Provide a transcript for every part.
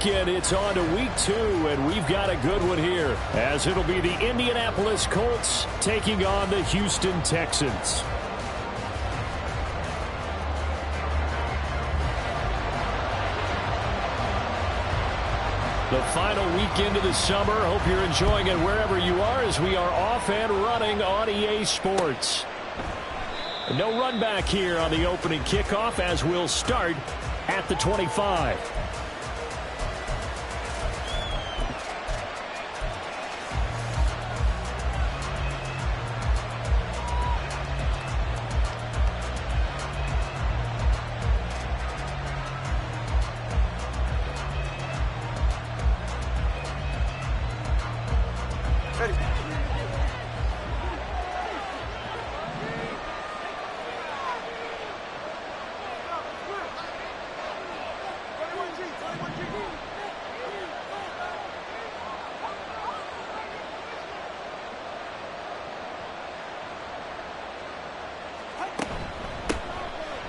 And it's on to week 2, and we've got a good one here, as it'll be the Indianapolis Colts taking on the Houston Texans. The final weekend of the summer. Hope you're enjoying it wherever you are, as we are off and running on EA Sports. No run back here on the opening kickoff, as we'll start at the 25.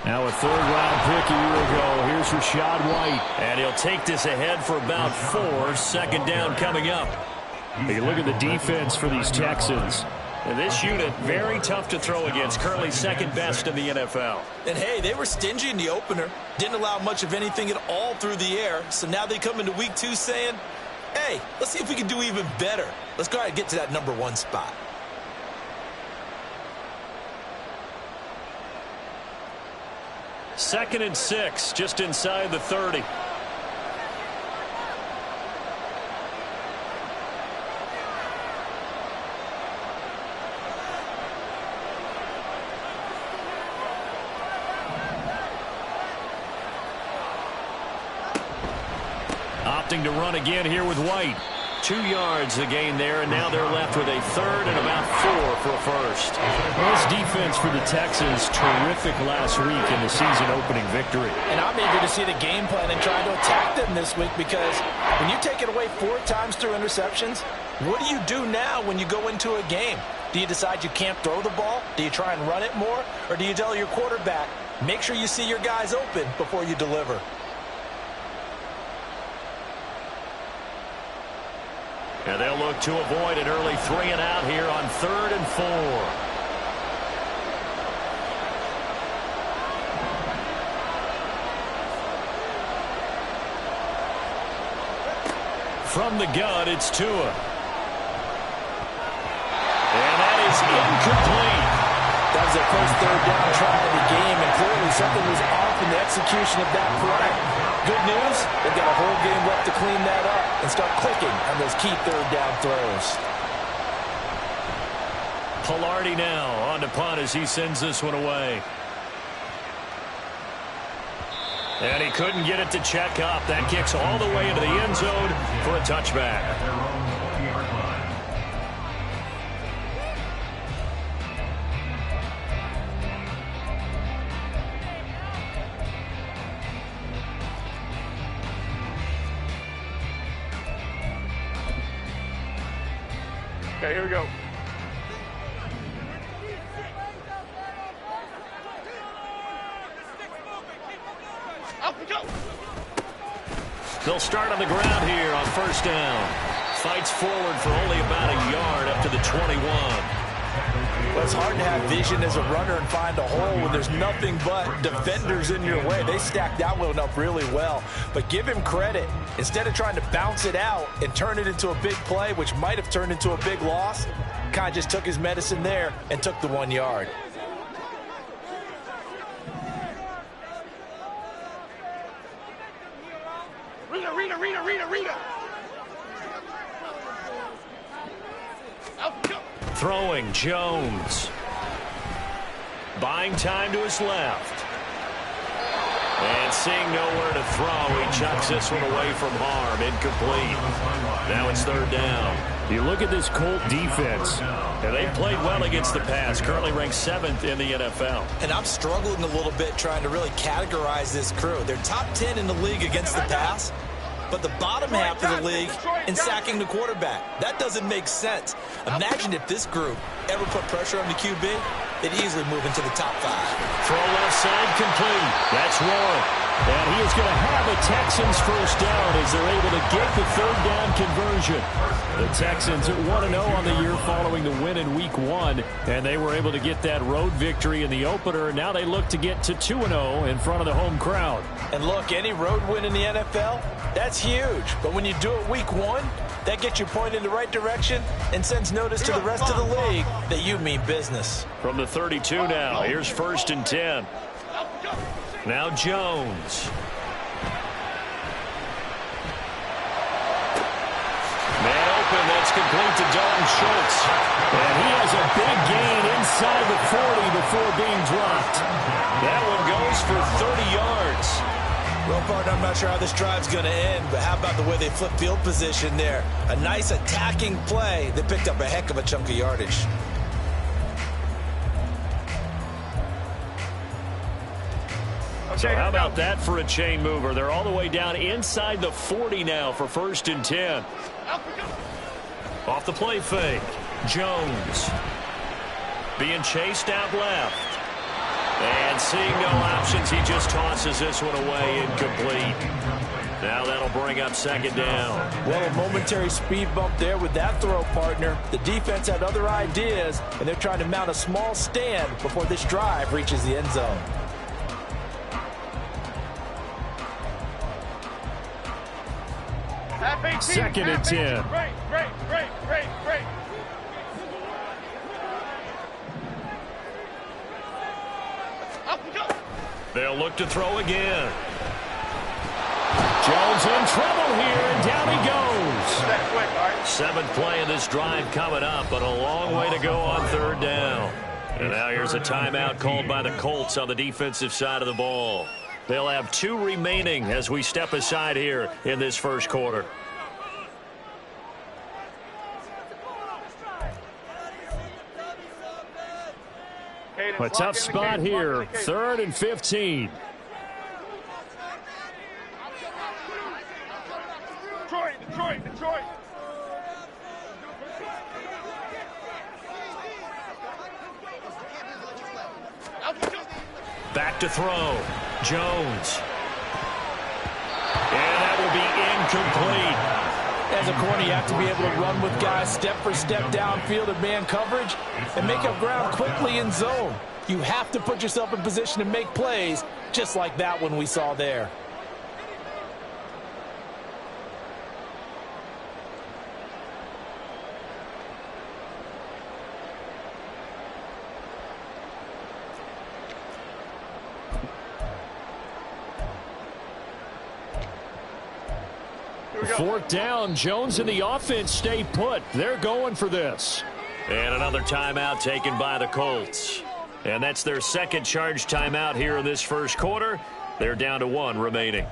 Now a third-round pick a year ago. Here's Rachaad White. And he'll take this ahead for about 4. Second down coming up. Take a look at the defense for these Texans. And this unit, very tough to throw against. Currently second best in the NFL. And hey, they were stingy in the opener. Didn't allow much of anything at all through the air. So now they come into week 2 saying, hey, let's see if we can do even better. Let's go ahead and get to that number 1 spot. Second and 6, just inside the 30. Opting to run again here with White. 2 yards the gain there, and now they're left with a third and about 4 for a first. Well, this defense for the Texans, terrific last week in the season-opening victory. And I'm eager to see the game plan and try to attack them this week, because when you take it away 4 times through interceptions, what do you do now when you go into a game? Do you decide you can't throw the ball? Do you try and run it more? Or do you tell your quarterback, make sure you see your guys open before you deliver? And they'll look to avoid an early 3 and out here on 3rd and 4. From the gun, it's Tua. And that is incomplete. That was their first third down try of the game, and clearly something was off in the execution of that play. Good news, they've got a whole game left to clean that up and start clicking on those key third down throws. Palardy now on to punt as he sends this one away. And he couldn't get it to check up. That kicks all the way into the end zone for a touchback. Okay, here we go. Up we go. They'll start on the ground here on first down. Fights forward for only about a yard up to the 21. Well, it's hard to have vision as a runner and find a hole when there's nothing but defenders in your way. They stacked that one up really well. But give him credit. Instead of trying to bounce it out and turn it into a big play, which might have turned into a big loss, kind of just took his medicine there and took the 1 yard. Rita. Throwing Jones. Buying time to his left. And seeing nowhere to throw, he chucks this one away from harm. Incomplete. Now it's third down. You look at this Colt defense. And they played well against the pass. Currently ranked 7th in the NFL. And I'm struggling a little bit trying to really categorize this crew. They're top 10 in the league against the pass, but the bottom half of the league in sacking the quarterback. That doesn't make sense. Imagine if this group ever put pressure on the QB, they'd easily move into the top 5. Throw left side complete. That's Warren. And he is going to have a Texans first down as they're able to get the third down conversion. The Texans are 1-0 on the year following the win in Week 1, and they were able to get that road victory in the opener, and now they look to get to 2-0 in front of the home crowd. And look, any road win in the NFL, that's huge. But when you do it Week 1, that gets you pointed in the right direction and sends notice to the rest of the league that you mean business. From the 32 now, here's 1st and 10. Now Jones. Man open, that's complete to Dalton Schultz. And he has a big gain inside the 40 before being dropped. That one goes for 30 yards. Well, partner, I'm not sure how this drive's going to end, but how about the way they flip field position there? A nice attacking play that picked up a heck of a chunk of yardage. So how about that for a chain mover? They're all the way down inside the 40 now for 1st and 10. Off the play fake. Jones. Being chased out left. And seeing no options, he just tosses this one away incomplete. Now that'll bring up 2nd down. Well, a momentary speed bump there with that throw, partner. The defense had other ideas, and they're trying to mount a small stand before this drive reaches the end zone. Second and 10. Break. They'll look to throw again. Jones in trouble here, and down he goes. 7th play of this drive coming up, but a long way to go on 3rd down. And now here's a timeout called by the Colts on the defensive side of the ball. They'll have 2 remaining as we step aside here in this first quarter. A tough spot here, 3rd and 15. Detroit. Back to throw. Jones. And that will be incomplete. As a corner, you have to be able to run with guys step for step downfield in man coverage and make up ground quickly in zone. You have to put yourself in position to make plays, just like that one we saw there. Fourth down, Jones and the offense stay put. They're going for this. And another timeout taken by the Colts. And that's their 2nd charge timeout here in this first quarter. They're down to 1 remaining.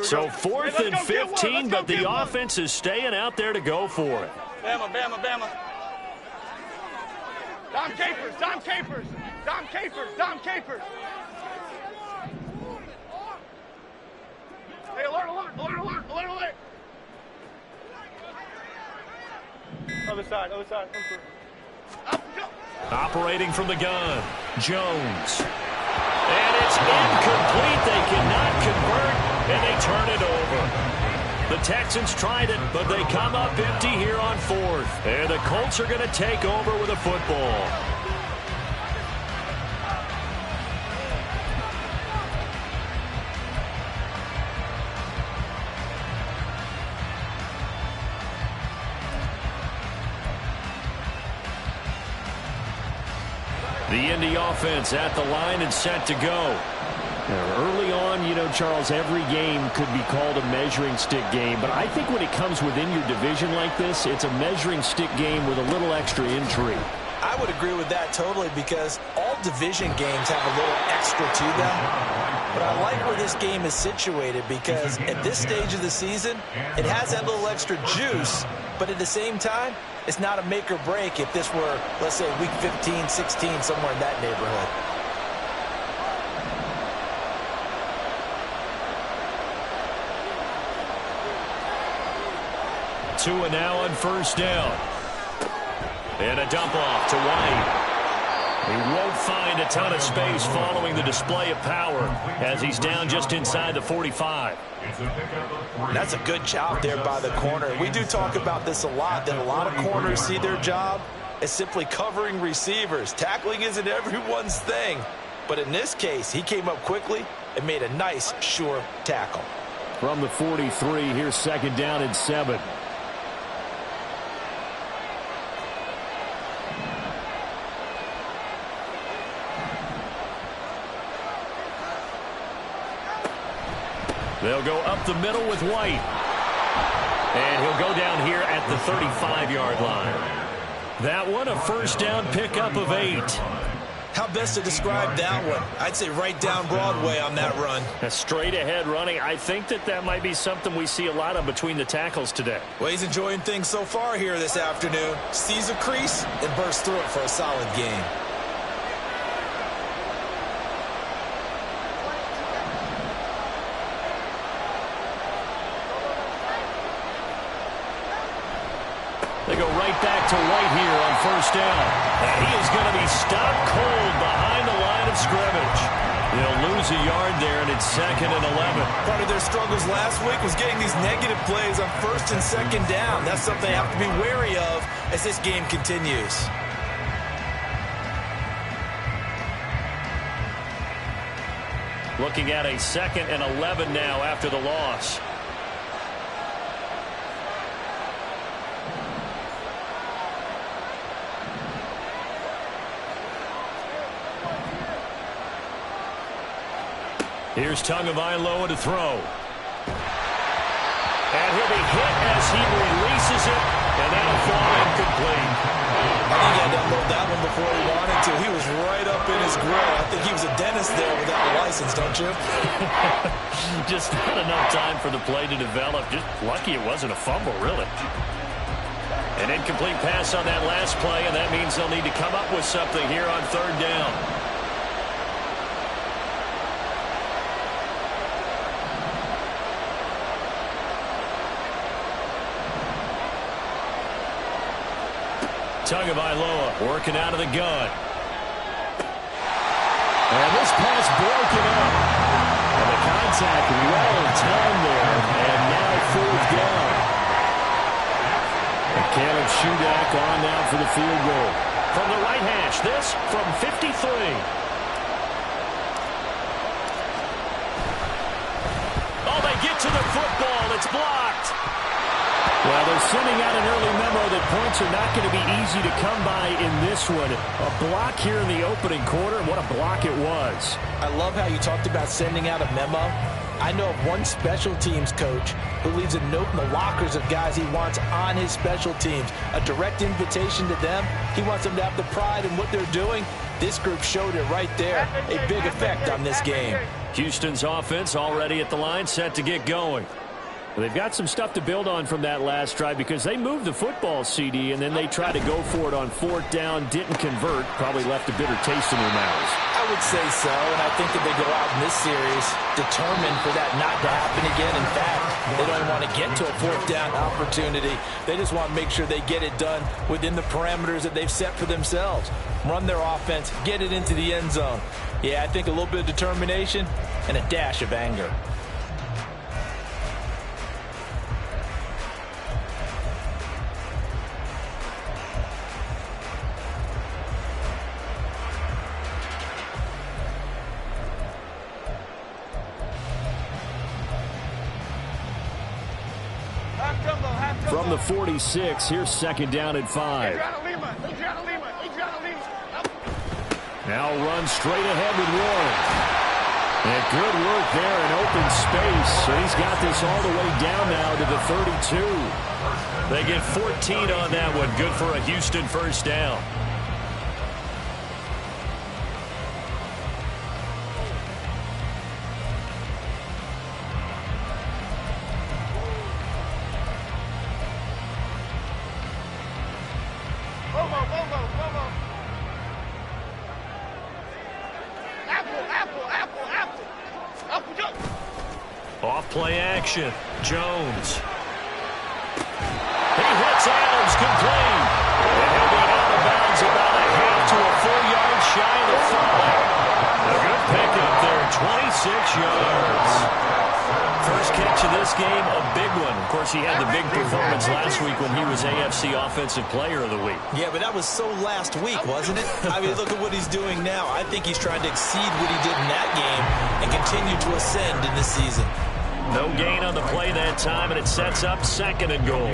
So 4th and 15, but the offense is staying out there to go for it. Bama. Dom Capers. Hey, alert. Other side. Operating from the gun, Jones. And it's incomplete. They cannot convert. And they turn it over. The Texans tried it, but they come up empty here on 4th. And the Colts are going to take over with a football. The Indy offense at the line and set to go. Early on, you know, Charles, every game could be called a measuring stick game. But I think when it comes within your division like this, it's a measuring stick game with a little extra intrigue. I would agree with that totally because all division games have a little extra to them. But I like where this game is situated because at this stage of the season, it has that little extra juice, but at the same time, it's not a make or break if this were, let's say, week 15, 16, somewhere in that neighborhood. Tua now on first down. And a dump off to White. He won't find a ton of space following the display of power as he's down just inside the 45. That's a good job there by the corner. We do talk about this a lot, that a lot of corners see their job as simply covering receivers. Tackling isn't everyone's thing. But in this case, he came up quickly and made a nice, sure tackle. From the 43, here's second down and 7. They'll go up the middle with White. And he'll go down here at the 35-yard line. That one, a first down pickup of 8. How best to describe that one? I'd say right down Broadway on that run. A straight ahead running. I think that might be something we see a lot of between the tackles today. Well, he's enjoying things so far here this afternoon. Sees a crease and bursts through it for a solid game. They go right back to White here on first down. And he is going to be stopped cold behind the line of scrimmage. They'll lose a yard there, and it's second and 11. Part of their struggles last week was getting these negative plays on first and second down. That's something they have to be wary of as this game continues. Looking at a second and 11 now after the loss. Here's Tagovailoa to throw. And he'll be hit as he releases it, and that'll fall incomplete. I think he had to unload that one before he wanted to. He was right up in his grill. I think he was a dentist there without a license, don't you? Just not enough time for the play to develop. Just lucky it wasn't a fumble, really. An incomplete pass on that last play, and that means they'll need to come up with something here on third down. Tagovailoa working out of the gun. And this pass broken up. And the contact well in time there. And now fourth down. And Caleb Shudak on now for the field goal. From the right hash, this from 53. Oh, they get to the football. It's blocked. Well, they're sending out an early memo that points are not going to be easy to come by in this one. A block here in the opening quarter, and what a block it was. I love how you talked about sending out a memo. I know of one special teams coach who leaves a note in the lockers of guys he wants on his special teams. A direct invitation to them. He wants them to have the pride in what they're doing. This group showed it right there. A big effect on this game. Houston's offense already at the line, set to get going. Well, they've got some stuff to build on from that last drive because they moved the football, CD, and then they tried to go for it on fourth down, didn't convert, probably left a bitter taste in their mouths. I would say so, and I think that they go out in this series determined for that not to happen again. In fact, they don't want to get to a fourth down opportunity. They just want to make sure they get it done within the parameters that they've set for themselves. Run their offense, get it into the end zone. Yeah, I think a little bit of determination and a dash of anger. From the 46, here's second down and 5. Now run straight ahead with Warren. And good work there in open space. So he's got this all the way down now to the 32. They get 14 on that one. Good for a Houston first down. Off play action. Jones. He hits Adams complete. And he'll be out of bounds about a half to a full yard shy of the 5. A good pickup there, 26 yards. First catch of this game, a big one. Of course, he had the big performance last week when he was AFC Offensive Player of the Week. Yeah, but that was so last week, wasn't it? I mean, look at what he's doing now. I think he's trying to exceed what he did in that game and continue to ascend in this season. No gain on the play that time, and it sets up 2nd and goal.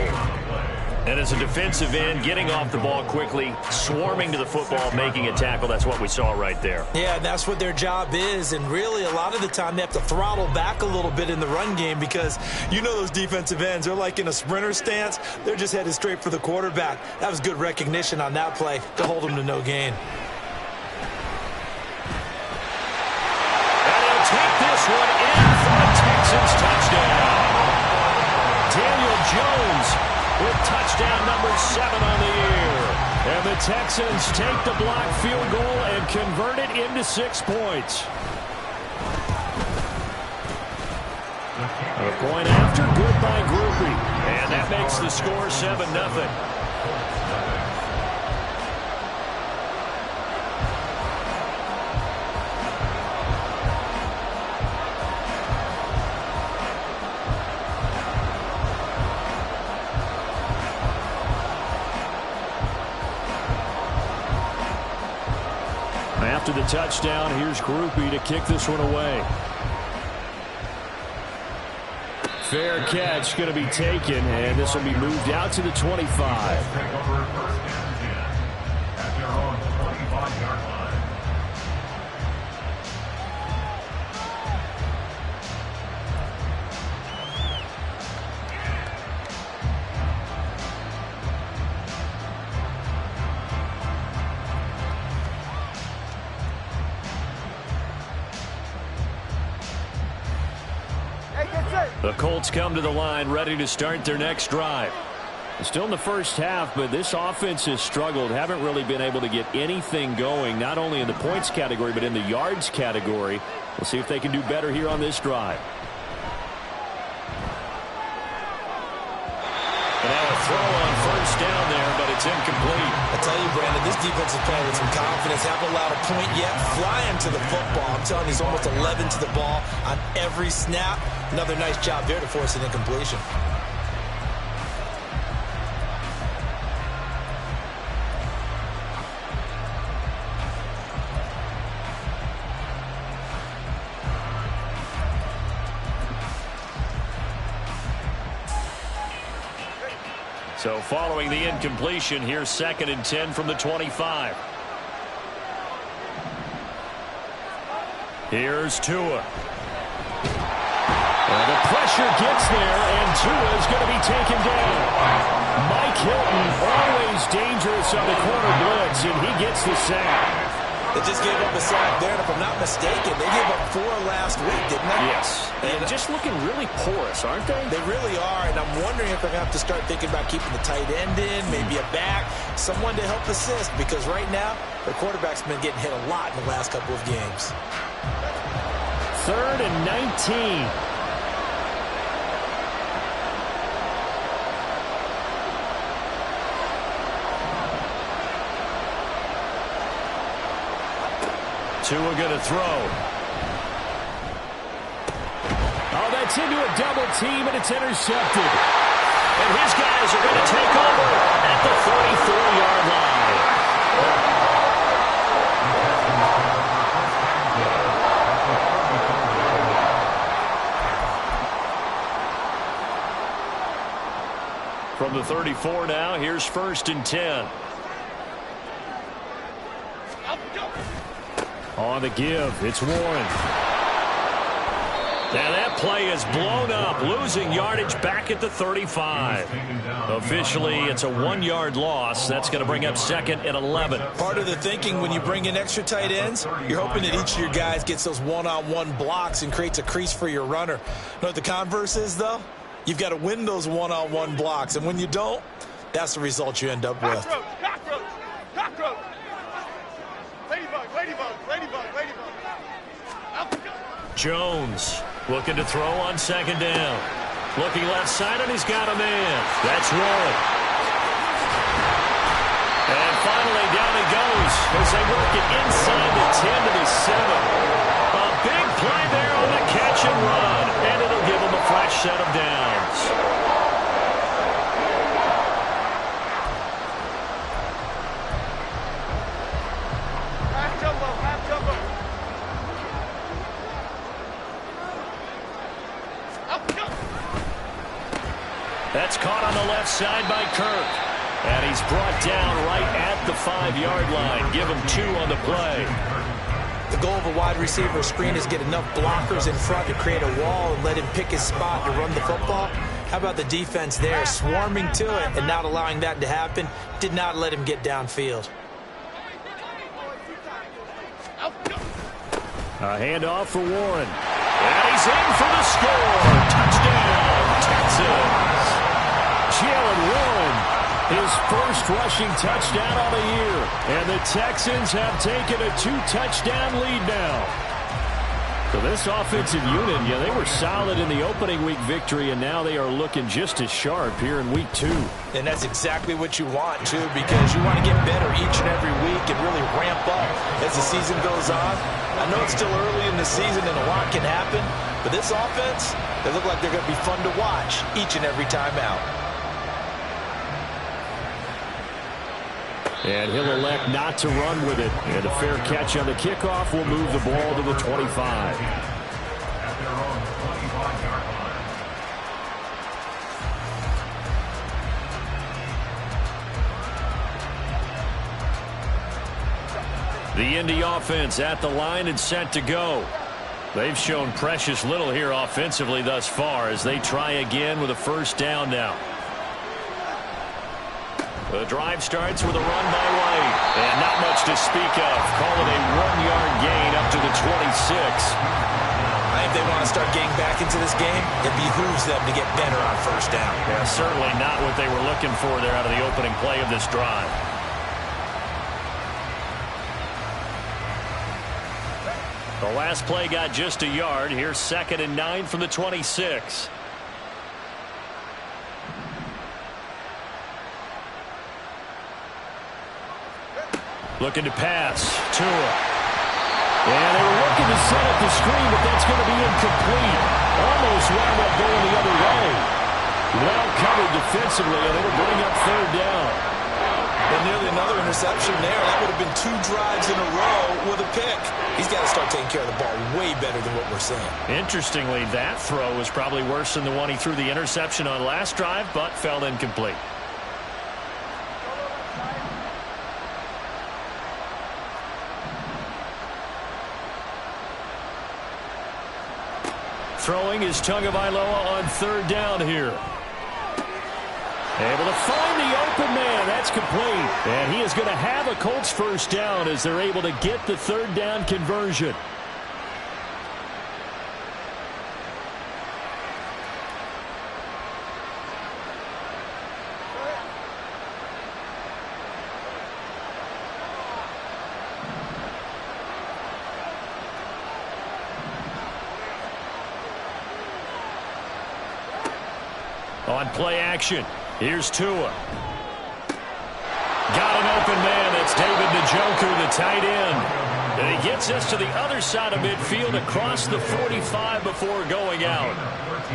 And as a defensive end, getting off the ball quickly, swarming to the football, making a tackle, that's what we saw right there. Yeah, and that's what their job is. And really, a lot of the time, they have to throttle back a little bit in the run game because you know those defensive ends, they're like in a sprinter stance. They're just headed straight for the quarterback. That was good recognition on that play to hold them to no gain. And he'll take this one in for a Texans touchdown. Daniel Jones with touchdown number 7 on the year. And the Texans take the blocked field goal and convert it into 6 points. A point after, good by Grupe. And that makes the score 7-0. After the touchdown, here's Grupe to kick this one away. Fair catch going to be taken, and this will be moved out to the 25. The Colts come to the line ready to start their next drive. Still in the first half, but this offense has struggled. Haven't really been able to get anything going, not only in the points category, but in the yards category. We'll see if they can do better here on this drive. And now a throw on first down there, but it's incomplete. I tell you, Brandon, this defense is playing with some confidence. Haven't allowed a point yet. Flying to the football. I'm telling you, he's almost 11 to the ball on every snap. Another nice job there to force an incompletion. So following the incompletion, here's 2nd and 10 from the 25. Here's Tua. And the pressure gets there, and Tua is going to be taken down. Mike Hilton, always dangerous on the corner blitz, and he gets the sack. They just gave up a sack there, and if I'm not mistaken, they gave up 4 last week, didn't they? Yes. And just looking really porous, aren't they? They really are, and I'm wondering if they're going to have to start thinking about keeping the tight end in, maybe a back, someone to help assist, because right now, their quarterback's been getting hit a lot in the last couple of games. 3rd and 19. Tua going to throw. Oh, that's into a double team, and it's intercepted. And his guys are going to take over at the 44-yard line. From the 34 now, here's 1st and 10. On the give, it's Warren. Now that play is blown up, losing yardage back at the 35. Officially, it's a 1-yard loss. That's going to bring up 2nd and 11. Part of the thinking when you bring in extra tight ends, you're hoping that each of your guys gets those one-on-one blocks and creates a crease for your runner. You know what the converse is, though? You've got to win those one-on-one blocks, and when you don't, that's the result you end up with. Cockroach! Cockroach! Ladybug! Ladybug! Ladybug! Ladybug! Jones Looking to throw on second down. Looking left side, and he's got a man. That's Warren. And finally, down he goes as they work it inside the 10 to the 7. A big play there on the catch and run, and it'll give him a fresh set of downs. That's caught on the left side by Kirk. And he's brought down right at the 5-yard line. Give him 2 on the play. The goal of a wide receiver screen is get enough blockers in front to create a wall and let him pick his spot to run the football. How about the defense there, swarming to it and not allowing that to happen? Did not let him get downfield. A handoff for Warren. And he's in for the score. Touchdown, Texans. Jaylen Warren, his first rushing touchdown on the year. And the Texans have taken a 2-touchdown lead now. So this offensive unit, yeah, they were solid in the opening week victory, and now they are looking just as sharp here in week 2. And that's exactly what you want, too, because you want to get better each and every week and really ramp up as the season goes on. I know it's still early in the season and a lot can happen, but this offense, they look like they're going to be fun to watch each and every time out. And he'll elect not to run with it. And a fair catch on the kickoff will move the ball to the 25. The Indy offense at the line and set to go. They've shown precious little here offensively thus far as they try again with a first down now. The drive starts with a run by White. And not much to speak of. Call it a 1-yard gain up to the 26. I think they want to start getting back into this game. It behooves them to get better on first down. Yeah, certainly not what they were looking for there out of the opening play of this drive. The last play got just a yard. Here's 2nd and 9 from the 26. Looking to pass. Tua. And they were looking to set up the screen, but that's going to be incomplete. Almost wound up going the other way. Well covered defensively, and it'll bring up 3rd down. And nearly another interception there. That would have been 2 drives in a row with a pick. He's got to start taking care of the ball way better than what we're seeing. Interestingly, that throw was probably worse than the one he threw the interception on last drive, but fell incomplete. Throwing is Tagovailoa on 3rd down here. Able to find the open man. That's complete. And he is going to have a Colts first down as they're able to get the 3rd down conversion. On play action, here's Tua. Got an open man. That's David Njoku, the tight end. And he gets us to the other side of midfield across the 45 before going out.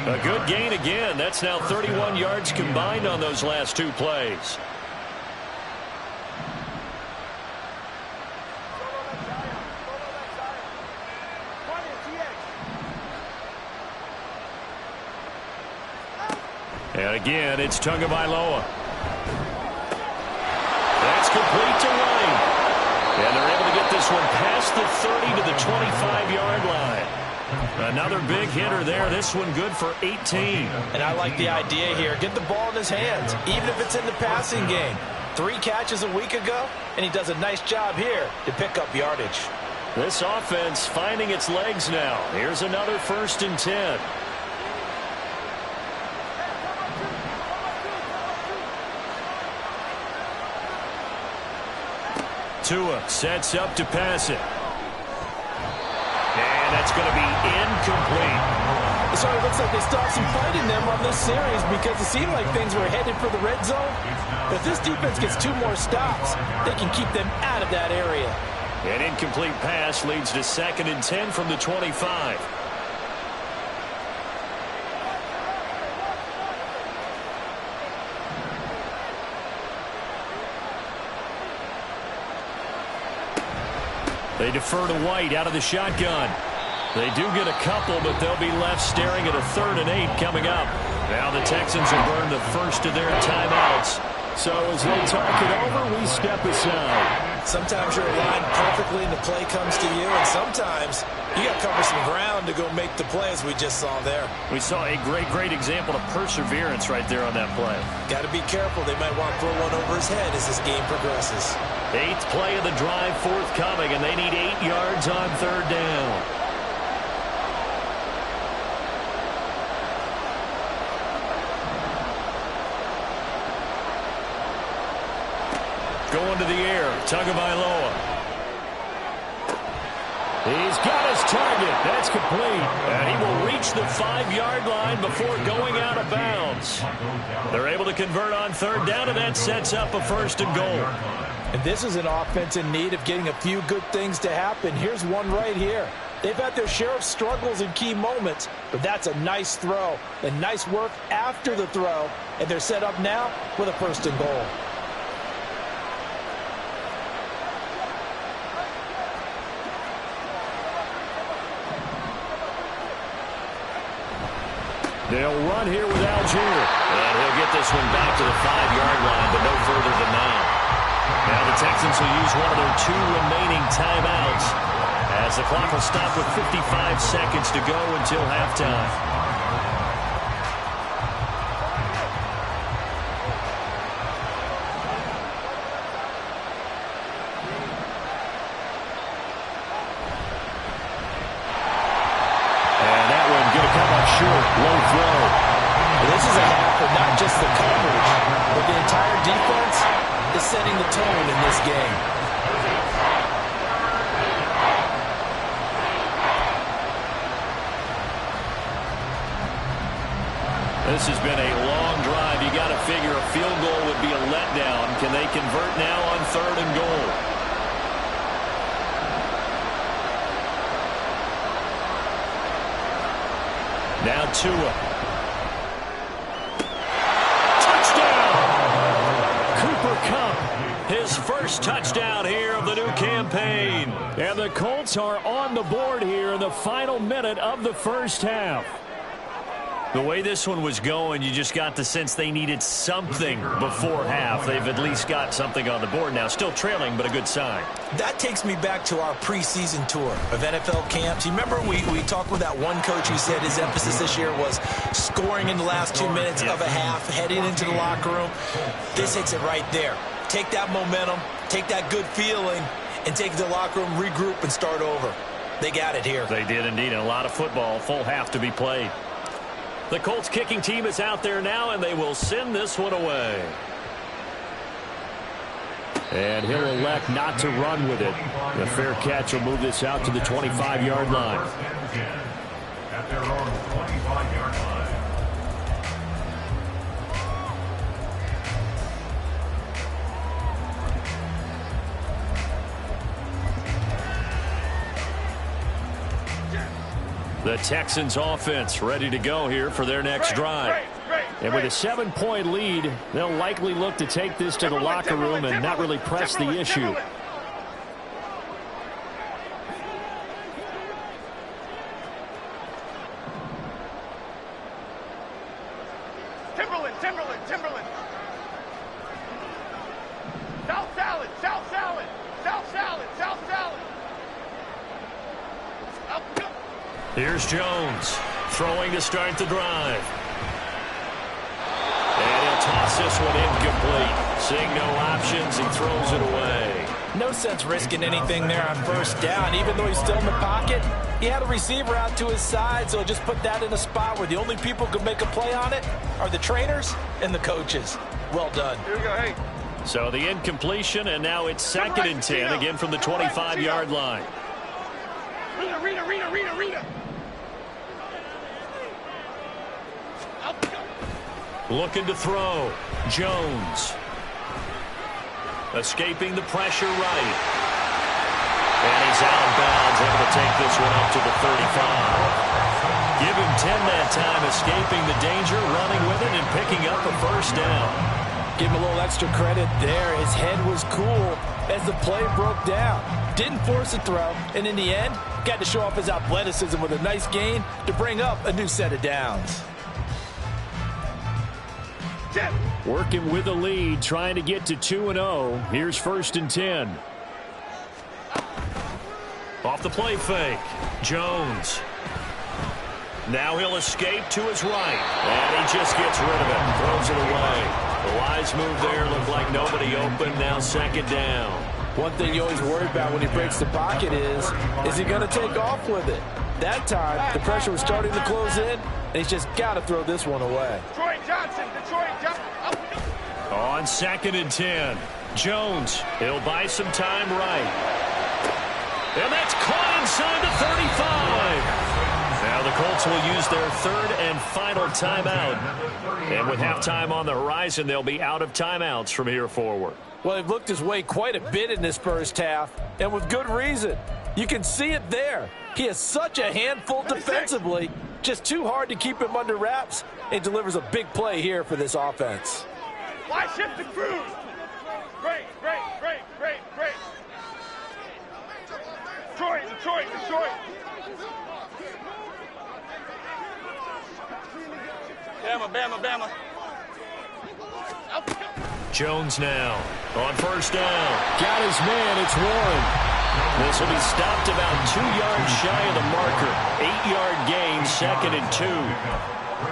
A good gain again. That's now 31 yards combined on those last 2 plays. And again, it's Tagovailoa. That's complete to White. And they're able to get this one past the 30 to the 25-yard line. Another big hitter there. This one good for 18. And I like the idea here. Get the ball in his hands, even if it's in the passing game. 3 catches a week ago, and he does a nice job here to pick up yardage. This offense finding its legs now. Here's another 1st and 10. Tua sets up to pass it. And that's going to be incomplete. certainly looks like they still have some fight in them on this series because it seemed like things were headed for the red zone. But if this defense gets 2 more stops, they can keep them out of that area. An incomplete pass leads to 2nd and 10 from the 25. They defer to White out of the shotgun. They do get a couple, but they'll be left staring at a 3rd and 8 coming up. Now the Texans will burn the first of their timeouts. So as they talk it over, we step aside. Sometimes you're aligned perfectly and the play comes to you, and sometimes you got to cover some ground to go make the play, as we just saw there. We saw a great example of perseverance right there on that play. Got to be careful. They might want to throw one over his head as this game progresses. 8th play of the drive forthcoming, and they need 8 yards on 3rd down. Going to the air, Tagovailoa. He's got his target. That's complete. And he will reach the 5-yard line before going out of bounds. They're able to convert on 3rd down, and that sets up a 1st and goal. And this is an offense in need of getting a few good things to happen. Here's one right here. They've had their share of struggles in key moments, but that's a nice throw and nice work after the throw. And they're set up now with a 1st and goal. They'll run here with Algier. And he'll get this one back to the 5-yard line, but no further than that. Now the Texans will use one of their 2 remaining timeouts as the clock will stop with 55 seconds to go until halftime. Low throw. This is a half of not just the coverage, but the entire defense is setting the tone in this game. This has been a long drive. You got to figure a field goal would be a letdown. Can they convert now on 3rd and goal? Now Tua. Touchdown! Cooper Kupp, his first touchdown here of the new campaign. And the Colts are on the board here in the final minute of the first half. The way this one was going, you just got the sense they needed something before half. They've at least got something on the board now. Still trailing, but a good sign. That takes me back to our preseason tour of NFL camps. You remember we talked with that one coach who said his emphasis this year was scoring in the last 2 minutes of a half, heading into the locker room. This hits it right there. Take that momentum, take that good feeling, and take it to the locker room, regroup, and start over. They got it here. They did indeed, and a lot of football, full half to be played. The Colts kicking team is out there now, and they will send this one away. And he'll elect not to run with it. The fair catch will move this out to the 25-yard line. At their own 25-yard line. The Texans offense ready to go here for their next drive. And with a 7-point lead, they'll likely look to take this to the locker room and not really press the issue. Timberland. South salad. Here's Jones throwing to start the drive. And he'll toss this one incomplete. Seeing no options, he throws it away. No sense risking anything there on first down. Even though he's still in the pocket, he had a receiver out to his side, so just put that in a spot where the only people who can make a play on it are the trainers and the coaches. Well done. Here we go, hey. So the incompletion, and now it's 2nd and 10, again from the 25-yard line. Rita. Looking to throw. Jones. Escaping the pressure right. And he's out of bounds, able to take this one up to the 35. Give him 10 that time, escaping the danger, running with it, and picking up a first down. Give him a little extra credit there. His head was cool as the play broke down. Didn't force a throw, and in the end, got to show off his athleticism with a nice gain to bring up a new set of downs. Working with the lead, trying to get to 2-0. Here's 1st and 10. Off the play fake. Jones. Now he'll escape to his right. And he just gets rid of it. Throws it away. The wise move there. Looked like nobody open. Now 2nd down. One thing you always worry about when he breaks the pocket is he going to take off with it? That time, the pressure was starting to close in, and he's just got to throw this one away. Detroit Johnson. On 2nd and 10. Jones. He'll buy some time right. And that's caught inside the 35. Now the Colts will use their 3rd and final timeout. And with halftime on the horizon, they'll be out of timeouts from here forward. Well, they've looked his way quite a bit in this first half, and with good reason. You can see it there. He is such a handful defensively. Just too hard to keep him under wraps, and delivers a big play here for this offense. Why shift the crew? Great. Detroit. Bama. Jones now on 1st down. Got his man. It's Warren. This will be stopped about 2 yards shy of the marker. 8-yard gain, 2nd and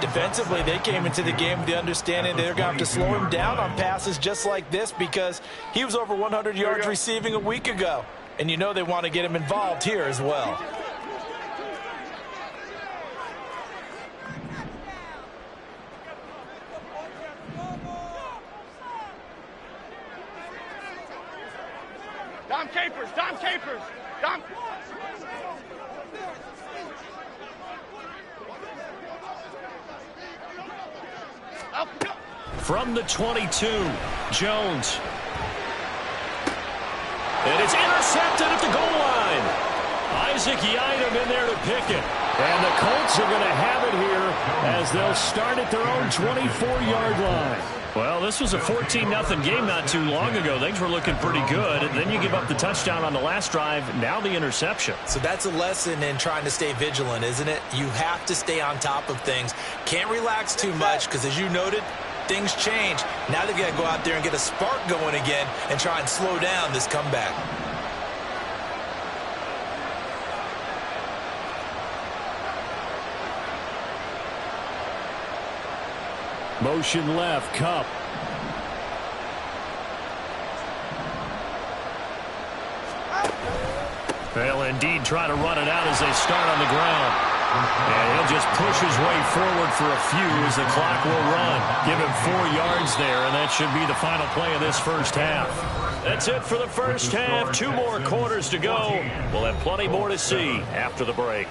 2. Defensively, they came into the game with the understanding they're going to have to slow him down on passes just like this because he was over 100 yards receiving a week ago. And you know they want to get him involved here as well. Dom Capers. From the 22, Jones. And it's intercepted at the goal line. Isaac Yiadom in there to pick it. And the Colts are going to have it here as they'll start at their own 24-yard line. Well, this was a 14-0 game not too long ago. Things were looking pretty good. And then you give up the touchdown on the last drive. Now the interception. So that's a lesson in trying to stay vigilant, isn't it? You have to stay on top of things. Can't relax too much because, as you noted, things change. Now they've got to go out there and get a spark going again and try and slow down this comeback. Motion left, Kupp. They'll indeed try to run it out as they start on the ground. And he'll just push his way forward for a few as the clock will run. Give him 4 yards there, and that should be the final play of this first half. That's it for the first half. 2 more quarters to go. We'll have plenty more to see after the break.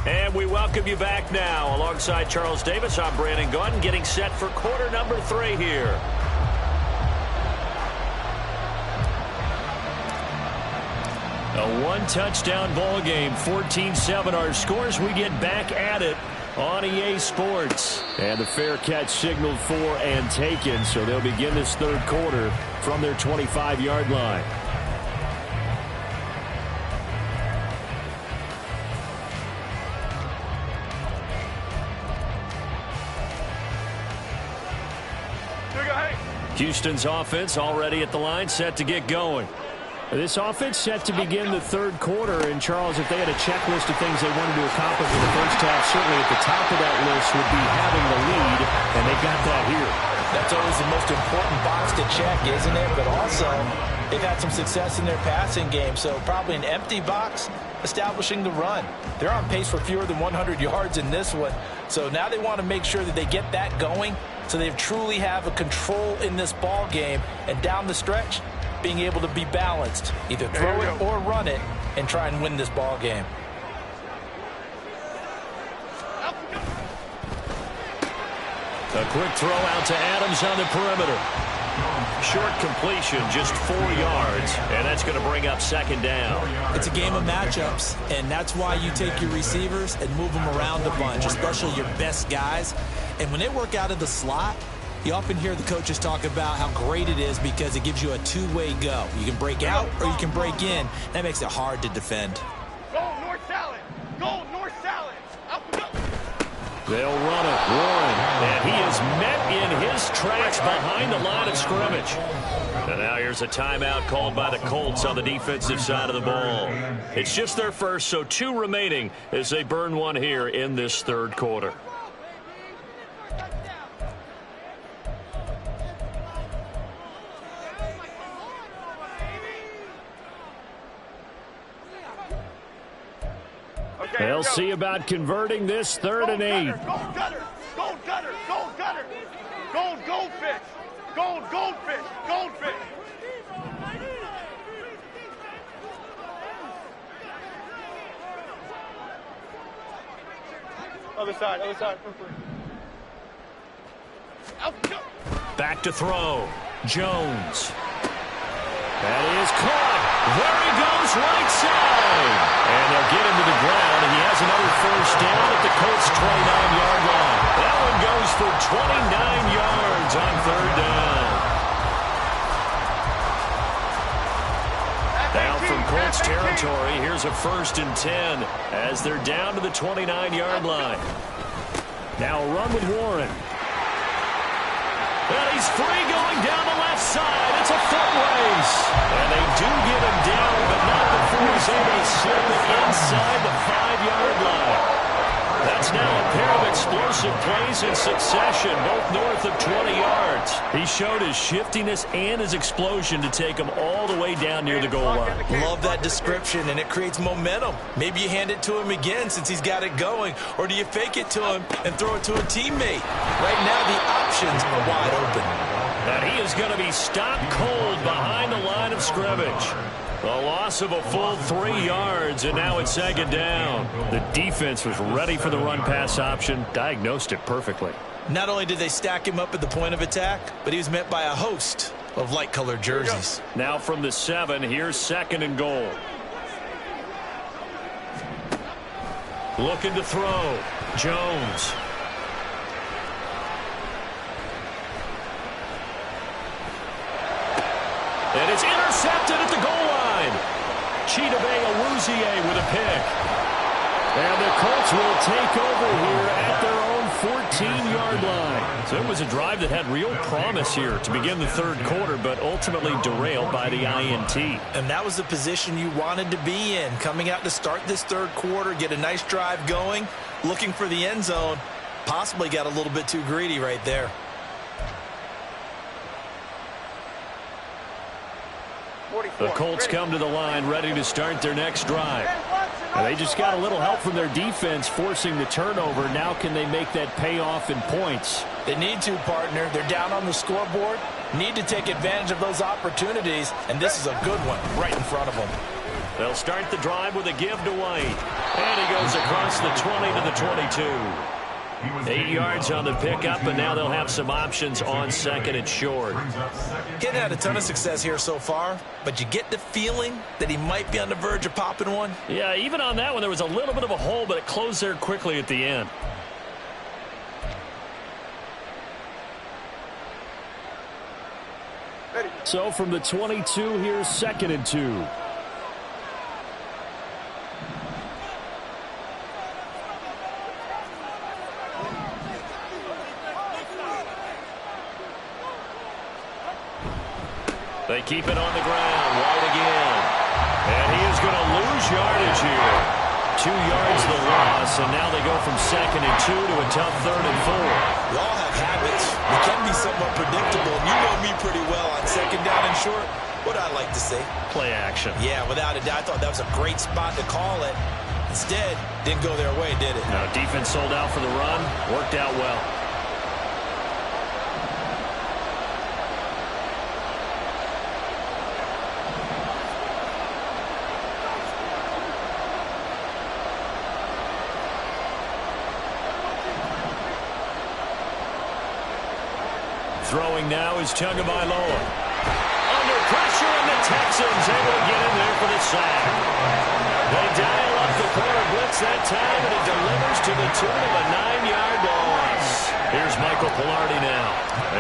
And we welcome you back now. Alongside Charles Davis, I'm Brandon Gaudin, getting set for quarter number 3 here. A 1-touchdown ball game, 14-7 our scores. We get back at it on EA Sports. And the fair catch signaled for and taken, so they'll begin this third quarter from their 25-yard line. Houston's offense already at the line, set to get going. This offense set to begin the third quarter, and Charles, if they had a checklist of things they wanted to accomplish in the first half, certainly at the top of that list would be having the lead, and they got that here. That's always the most important box to check, isn't it? But also, they've had some success in their passing game, so probably an empty box establishing the run. They're on pace for fewer than 100 yards in this one, so now they want to make sure that they get that going So they truly have a control in this ball game, and down the stretch, being able to be balanced, either throw it or run it, and try and win this ball game. A quick throw out to Adams on the perimeter. Short completion, just 4 yards, and that's going to bring up second down. It's a game of matchups, and that's why you take your receivers and move them around a bunch, especially your best guys. And when they work out of the slot, you often hear the coaches talk about how great it is because it gives you a two-way go. You can break out or you can break in. That makes it hard to defend. Go north salad. Go north salad. Up we go. They'll run it. Warren. And he is met in his tracks behind the line of scrimmage. And now here's a timeout called by the Colts on the defensive side of the ball. It's just their first, so 2 remaining as they burn one here in this third quarter. Okay, They'll see about converting this 3rd and 8. Gold gutter, gold gutter, gold gutter, gold goldfish, gold goldfish, goldfish. Other side, other side. Out we go. Back to throw. Jones. That is caught. There he goes, right side. And they'll get him to the ground, and he has another first down at the Colts' 29-yard line. That one goes for 29 yards on 3rd down. Now from Colts territory, here's a 1st and 10 as they're down to the 29-yard line. Now a run with Warren. And he's free going down the left side. It's a foot race. And they do get him down, but not before he's able to slip it inside the 5-yard line. That's now a pair of explosive plays in succession, both north of 20 yards. He showed his shiftiness and his explosion to take him all the way down near the goal line. Love that description, and it creates momentum. Maybe you hand it to him again since he's got it going, or do you fake it to him and throw it to a teammate? Right now, the options are wide open. And he is going to be stopped cold behind the line of scrimmage. A loss of a full 3 yards, and now it's 2nd down. The defense was ready for the run-pass option, diagnosed it perfectly. Not only did they stack him up at the point of attack, but he was met by a host of light-colored jerseys. Now from the 7, here's 2nd and goal. Looking to throw. Jones. And it's intercepted at the goal line. Chidobe Awuzie with a pick. And the Colts will take over here at their own 14-yard line. So it was a drive that had real promise here to begin the 3rd quarter, but ultimately derailed by the INT. And that was the position you wanted to be in, coming out to start this 3rd quarter, get a nice drive going, looking for the end zone. Possibly got a little bit too greedy right there. The Colts come to the line ready to start their next drive. And they just got a little help from their defense forcing the turnover. Now can they make that pay off in points? They need to, partner. They're down on the scoreboard. Need to take advantage of those opportunities, and this is a good one right in front of them. They'll start the drive with a give to White. And he goes across the 20 to the 22. 8 yards on the pickup, and now they'll have some options on 2nd and short. He hadn't had a ton of success here so far, but you get the feeling that he might be on the verge of popping one. Yeah, even on that one, there was a little bit of a hole, but it closed there quickly at the end. So from the 22, here's 2nd and 2. They keep it on the ground. White again. And he is going to lose yardage here. 2 yards the loss, and now they go from 2nd and 2 to a tough 3rd and 4. We all have habits. They can be somewhat predictable. You know me pretty well on 2nd down and short. What I like to say? Play action. Yeah, without a doubt. I thought that was a great spot to call it. Instead, didn't go their way, did it? Now, defense sold out for the run. Worked out well. Throwing now is Tagovailoa. Under pressure, and the Texans able to get in there for the sack. They dial up the corner blitz that time, and it delivers to the tune of a 9-yard loss. Here's Michael Palardy now,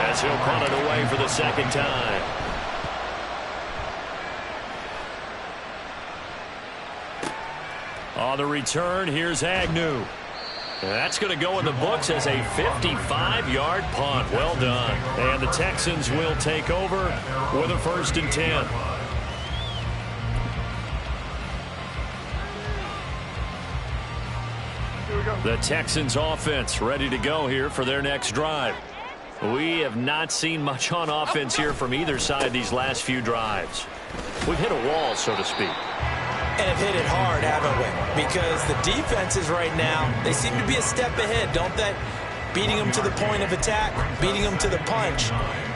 as he'll punt it away for the second time. On the return, here's Agnew. That's going to go in the books as a 55-yard punt. Well done. And the Texans will take over with a 1st and 10. The Texans offense ready to go here for their next drive. We have not seen much on offense here from either side these last few drives. We've hit a wall, so to speak. And have hit it hard, haven't we? Because the defenses right now, they seem to be a step ahead, don't they? Beating them to the point of attack, beating them to the punch.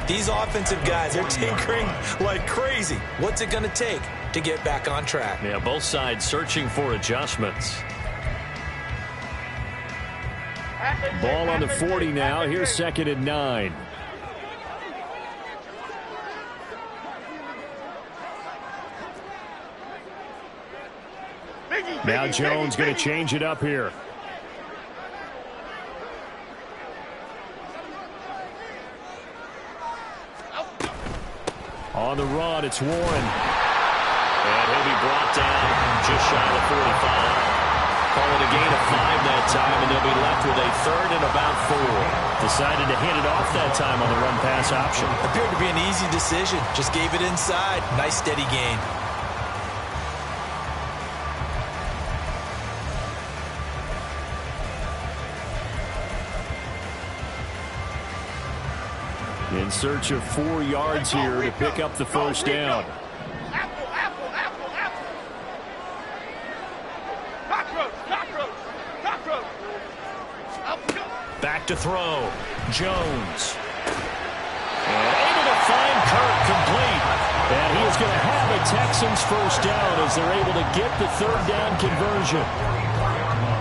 These offensive guys, they're tinkering like crazy. What's it going to take to get back on track? Yeah, both sides searching for adjustments. Ball on the 40 now. Here's 2nd and 9. Now Jones going to change it up here. On the run, it's Warren. And he'll be brought down just shy of the 45. Call it a gain of 5 that time, and they'll be left with a 3rd and about 4. Decided to hand it off that time on the run-pass option. Appeared to be an easy decision. Just gave it inside. Nice steady gain. In search of 4 yards here to pick up the 1st down. Back to throw. Jones. And able to find Kirk complete. And he is going to have a Texans 1st down as they're able to get the 3rd down conversion.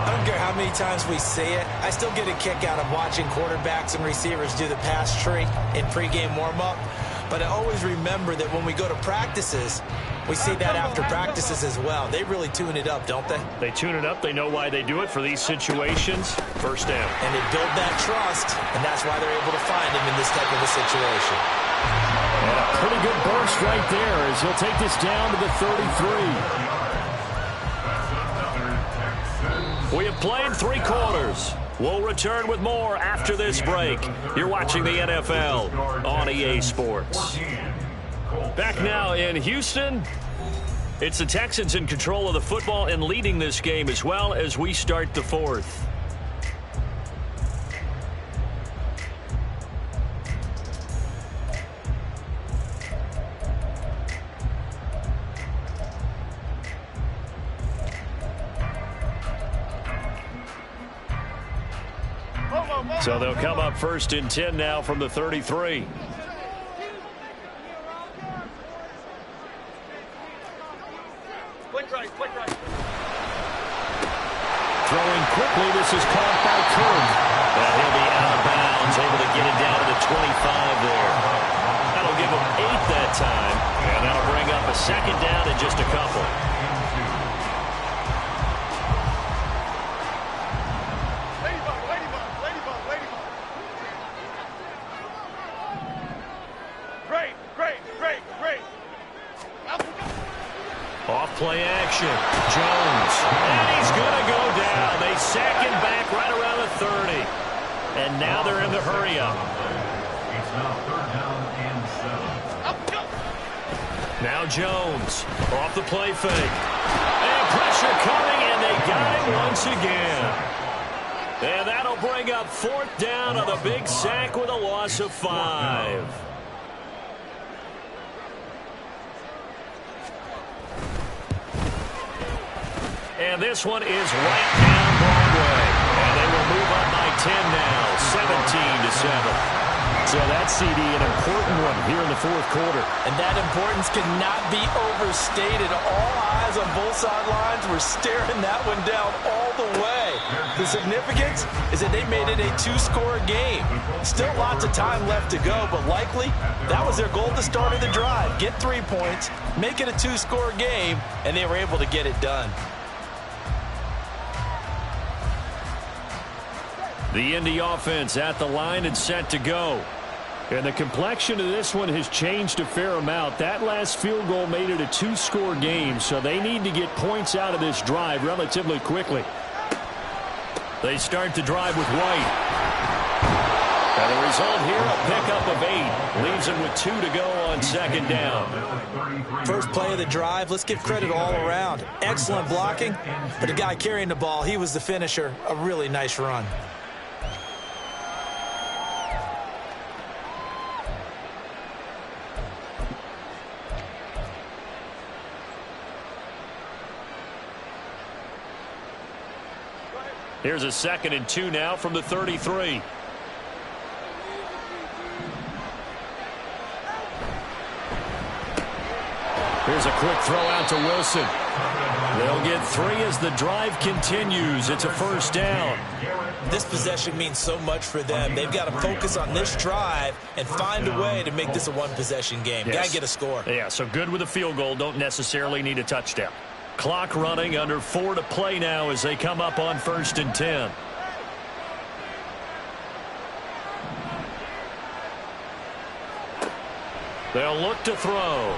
I don't care how many times we say it, I still get a kick out of watching quarterbacks and receivers do the pass tree in pregame warm-up. But I always remember that when we go to practices, we see that after practices as well. They really tune it up, don't they? They tune it up. They know why they do it for these situations. 1st down. And they build that trust, and that's why they're able to find him in this type of a situation. And a pretty good burst right there as he'll take this down to the 33. We have played 3 quarters. We'll return with more after this break. You're watching the NFL on EA Sports. Back now in Houston. It's the Texans in control of the football and leading this game as well as we start the 4th. So they'll come up 1st and 10 now from the 33. Throwing quickly, this is caught by Kirk. And he'll be out of bounds, able to get it down to the 25 there. That'll give him 8 that time, and that'll bring up a 2nd down in just a couple. Off-play action. Jones. And he's going to go down. They sack him back right around the 30. And now they're in the hurry-up. It's now 3rd down and 7. Now Jones. Off the play fake. And pressure coming, and they got him once again. And that'll bring up 4th down on the big sack with a loss of 5. And this one is right down Broadway. And they will move up by 10 now, 17-7. So that CD, an important one here in the fourth quarter. And that importance cannot be overstated. All eyes on both sidelines were staring that one down all the way. The significance is that they made it a two-score game. Still lots of time left to go, but likely that was their goal at the start of the drive. Get 3 points, make it a two-score game, and they were able to get it done. The Indy offense at the line and set to go. And the complexion of this one has changed a fair amount. That last field goal made it a two-score game, so they need to get points out of this drive relatively quickly. They start the drive with White. And the result here, a pickup of 8. Leaves them with 2 to go on second down. First play of the drive, let's give credit all around. Excellent blocking, but the guy carrying the ball, he was the finisher. A really nice run. Here's a 2nd and 2 now from the 33. Here's a quick throw out to Wilson. They'll get 3 as the drive continues. It's a first down. This possession means so much for them. They've got to focus on this drive and find a way to make this a one-possession game. Yes. Got to get a score. Yeah, so good with a field goal. Don't necessarily need a touchdown. Clock running, under 4 to play now as they come up on 1st and 10. They'll look to throw.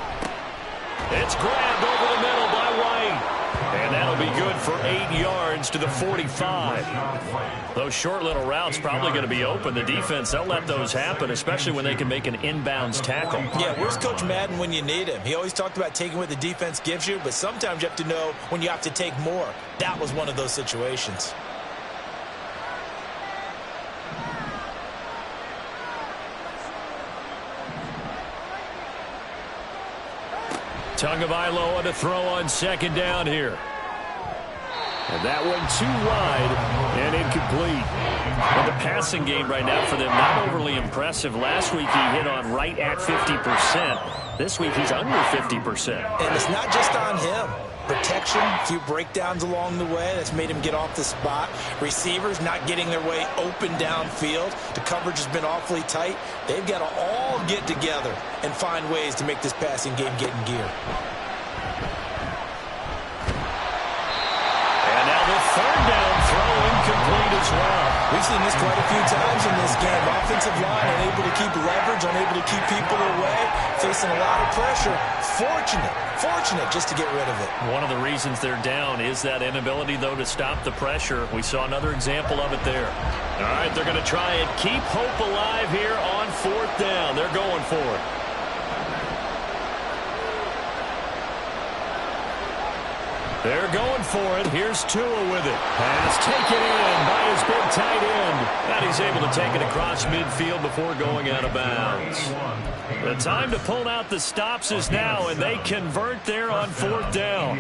It's grabbed over the middle by White. And that'll be good for 8 yards to the 45. Those short little routes probably going to be open. The defense, they'll let those happen, especially when they can make an inbounds tackle. Yeah, where's Coach Madden when you need him? He always talked about taking what the defense gives you, but sometimes you have to know when you have to take more. That was one of those situations. Tagovailoa to throw on second down here. And that one too wide and incomplete. But the passing game right now for them, not overly impressive. Last week he hit on right at 50%. This week he's under 50%. And it's not just on him. Protection, a few breakdowns along the way. That's made him get off the spot. Receivers not getting their way open downfield. The coverage has been awfully tight. They've got to all get together and find ways to make this passing game get in gear. And now the third down throw incomplete as well. We've seen this quite a few times in this game. Offensive line unable to keep leverage, unable to keep people away, facing a lot of pressure. Fortunate just to get rid of it. One of the reasons they're down is that inability, though, to stop the pressure. We saw another example of it there. All right, they're going to try and keep hope alive here on 4th down. They're going for it. They're going for it. Here's Tua with it. Pass taken in by his big tight end. And he's able to take it across midfield before going out of bounds. The time to pull out the stops is now, and they convert there on 4th down.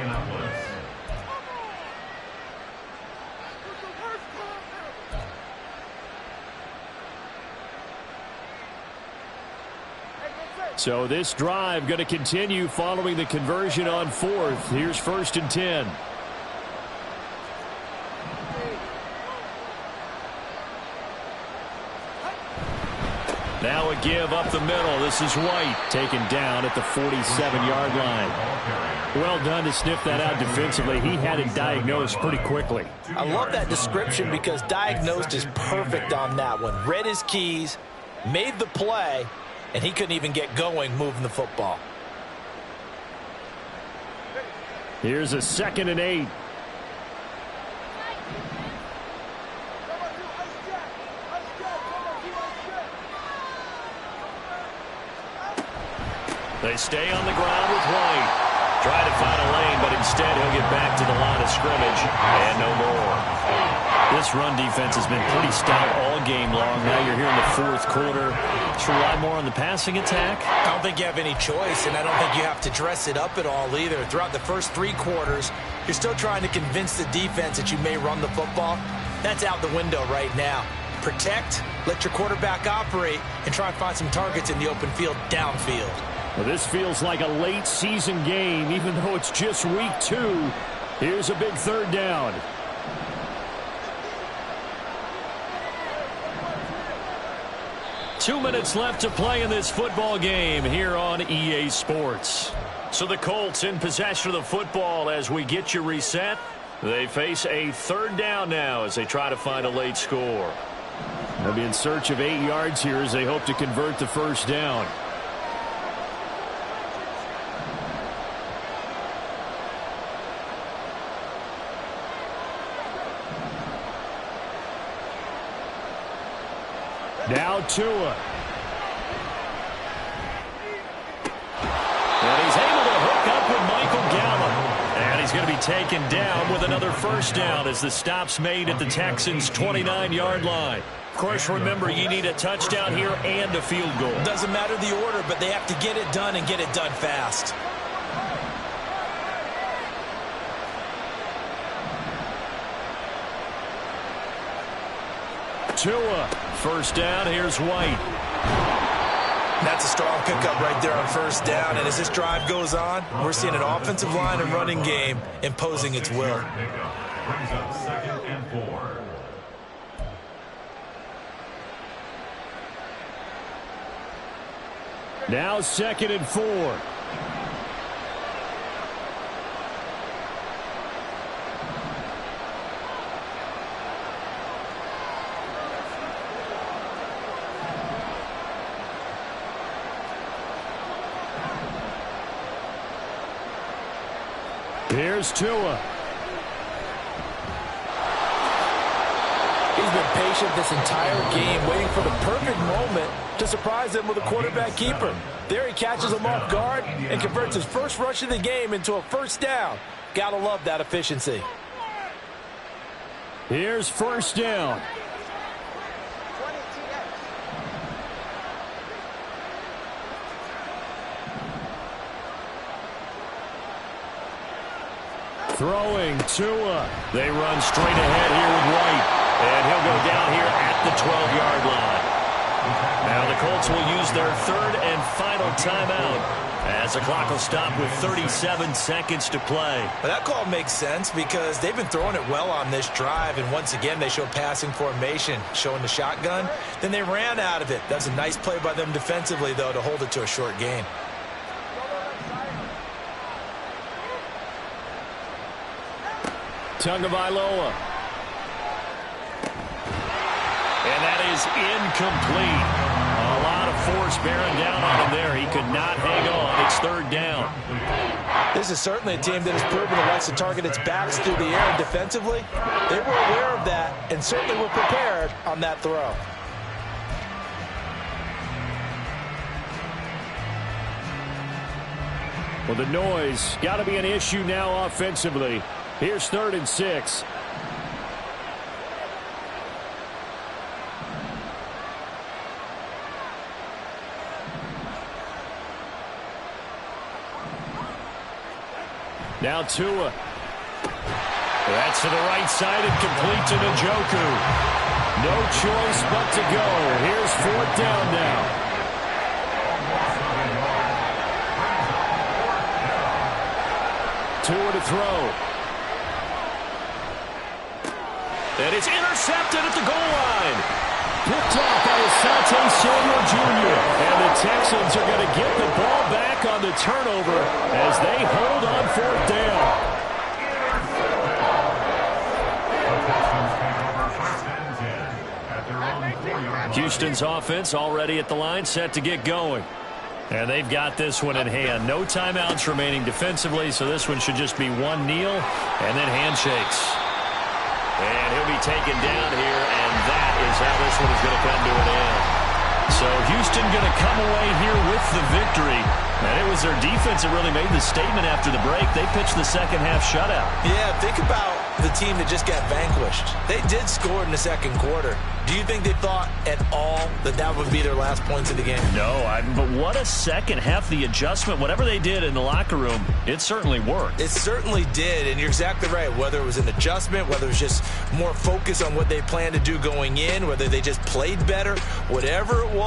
So this drive going to continue following the conversion on 4th. Here's 1st and 10. Now a give up the middle. This is White taken down at the 47-yard line. Well done to sniff that out defensively. He had it diagnosed pretty quickly. I love that description because diagnosed is perfect on that one. Read his keys, made the play, and he couldn't even get going moving the football. Here's a 2nd and 8. They stay on the ground with White. Try to find a lane, but instead he'll get back to the line of scrimmage and no more. This run defense has been pretty stout all game long. Now you're here in the 4th quarter. Just rely more on the passing attack. I don't think you have any choice, and I don't think you have to dress it up at all either. Throughout the first 3 quarters, you're still trying to convince the defense that you may run the football. That's out the window right now. Protect Let your quarterback operate and try and find some targets in the open field downfield. Well, this feels like a late season game, even though it's just week 2. Here's a big third down. Two minutes left to play in this football game here on EA Sports. So the Colts in possession of the football as we get you reset. They face a third down now as they try to find a late score. They'll be in search of 8 yards here as they hope to convert the first down. Now Tua. And he's able to hook up with Michael Gallup. And he's going to be taken down with another first down as the stop's made at the Texans' 29-yard line. Of course, remember, you need a touchdown here and a field goal. Doesn't matter the order, but they have to get it done and get it done fast. Tua, first down, here's White. That's a strong pickup right there on first down, and as this drive goes on, we're seeing an offensive line and running game imposing its will. Brings up 2nd and 4. Now 2nd and 4. Here's Tua. He's been patient this entire game, waiting for the perfect moment to surprise them with a quarterback keeper. There he catches him off guard and converts his first rush of the game into a first down. Gotta love that efficiency. Here's first down. Throwing Tua. They run straight ahead here with White. And he'll go down here at the 12-yard line. Now the Colts will use their third and final timeout as the clock will stop with 37 seconds to play. But that call makes sense because they've been throwing it well on this drive, and once again they show passing formation, showing the shotgun. Then they ran out of it. That's a nice play by them defensively, though, to hold it to a short gain. Tagovailoa. And that is incomplete. A lot of force bearing down on him there. He could not hang on. It's third down. This is certainly a team that has proven it likes to target its backs through the air, and defensively, they were aware of that and certainly were prepared on that throw. Well, the noise got to be an issue now offensively. Here's 3rd and 6. Now Tua. That's to the right side and complete to Njoku. No choice but to go. Here's 4th down now. Tua to throw. And it's intercepted at the goal line. Picked off by Asante Samuel Jr. And the Texans are going to get the ball back on the turnover as they hold on 4th down. Houston's offense already at the line, set to get going. And they've got this one in hand. No timeouts remaining defensively, so this one should just be one kneel and then handshakes. And he'll be taken down here, and that is how this one is going to come to an end. So Houston going to come away here with the victory. And it was their defense that really made the statement after the break. They pitched the second half shutout. Yeah, think about the team that just got vanquished. They did score in the second quarter. Do you think they thought at all that that would be their last points of the game? No, but what a second half. The adjustment, whatever they did in the locker room, it certainly worked. It certainly did, and you're exactly right. Whether it was an adjustment, whether it was just more focus on what they planned to do going in, whether they just played better, whatever it was.